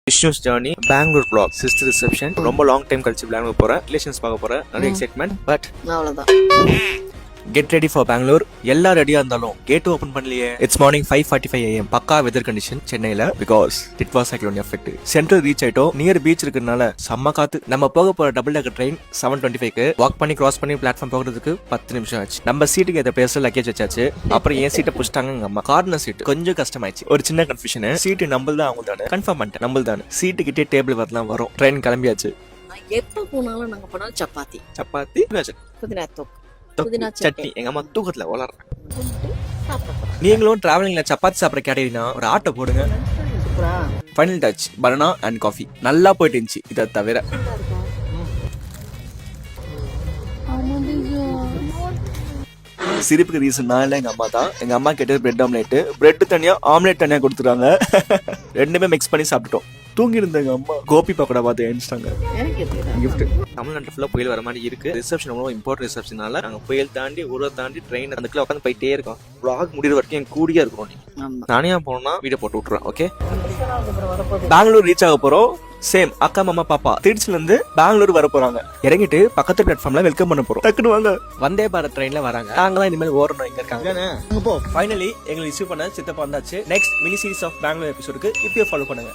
Vishnu's journey Bangalore vlog sister reception. ரொம்ப long time கழிச்சு பெங்களூர் போறேன், ரிலேஷன்ஸ் பார்க்க போறேன், நிறைய எக்ஸைட்மெண்ட். பட் அவ்வளவுதான். Get ready for Bangalore. எல்லாம் ரெடியா இருந்தாலும் கேட் ஓபன் பண்ணலையே. It's morning 5:45 AM. பக்கா வெதர் கண்டிஷன் சென்னையில, because it was cyclone effect. Central reach ஆயிட்டோம். நியர் பீச் இருக்கிறதுனால செம்ம காத்து. நம்ம போக போற டபுள் டெக்கர் ட்ரெயின் 7:25க்கு வாக் பண்ணி கிராஸ் பண்ணி பிளாட்ஃபார்ம் போகிறதுக்கு 10 நிமிஷம் ஆச்சு. நம்ம சீட்டுக்கு ஏற்ற பிளேஸ்ல லக்கேஜ் வச்சாச்சு. அப்புறம் என் சீட்டை புடிச்சிட்டாங்க எங்க அம்மா. கார்னர் சீட் கொஞ்சம் கஷ்டமாயிடுச்சு. ஒரு சின்ன கன்ஃபியூஷன். சீட்டு நம்மள் தான் அவங்க தானே கன்ஃபார்ம் பண்ணிட்டேன். நம்மள் தானே சீட்டு கிட்டே டேபிள் வரலாம் வரும். ட்ரெயின் கிளம்பியாச்சு. எப்ப போனாலும் நாங்க போனா சப்பாத்தி சப்பாத்தி புதினா தொக்கு சட்னி. எங்க அம்மா தூக்கத்துல வளர்றேன். நீங்களும் டிராவலிங்ல சப்பாத்தி சாப்பிட கேட்டீங்கன்னா ஒரு ஆட்டோ போடுங்க. Final touch banana and coffee நல்லா போயிட்டு இருந்துச்சு. இதை தவிர சிரிப்புக்கு ரீசன் நான் இல்லை, எங்க அம்மா தான். எங்க அம்மா கேட்டது பிரெட் ஆம்லேட். பிரெட் தனியா ஆம்லேட் தனியா கொடுத்துறாங்க. ரெண்டுமே மிக்ஸ் பண்ணி சாப்பிட்டுட்டோம். தூங்கி இருந்தேங்க அம்மா. கோபி பக்கோடா பார்த்து எழுந்துட்டாங்க. கிஃப்ட். தமிழ்நாட்டு ஃபுல்லா புயல் வர மாதிரி இருக்கு. ரிசப்ஷன் ரொம்ப இம்பார்ட்டன்ட் ரிசப்ஷனால நாங்க புயல் தாண்டி ஊரை தாண்டி ட்ரெயின் அதுக்குள்ள உட்காந்து போயிட்டே இருக்கோம். vlog முடிகிற வரைக்கும் என் கூடியா இருக்கும். நீ தனியா போனா வீடியோ போட்டு விட்டுறேன். ஓகே, பெங்களூர் ரீச் ஆக போறோம். சேம் அக்கா மாமா பாப்பா திருச்சில இருந்து பெங்களூர் வர போறாங்க. இறங்கிட்டு பக்கத்து பிளாட்ஃபார்ம்ல வெல்கம் பண்ண போறோம். டக்குனு வாங்க. வந்தே பாரத் ட்ரெயின்ல வராங்க. நாங்களாம் இனிமேல் ஓரணும். இங்க இருக்காங்க. ஃபைனலி எங்களை ரிசீவ் பண்ண சித்தப்பா வந்தாச்சு. Next mini series of Bangalore எபிசோடுக்கு இப்பயே ஃபாலோ பண்ணுங்க.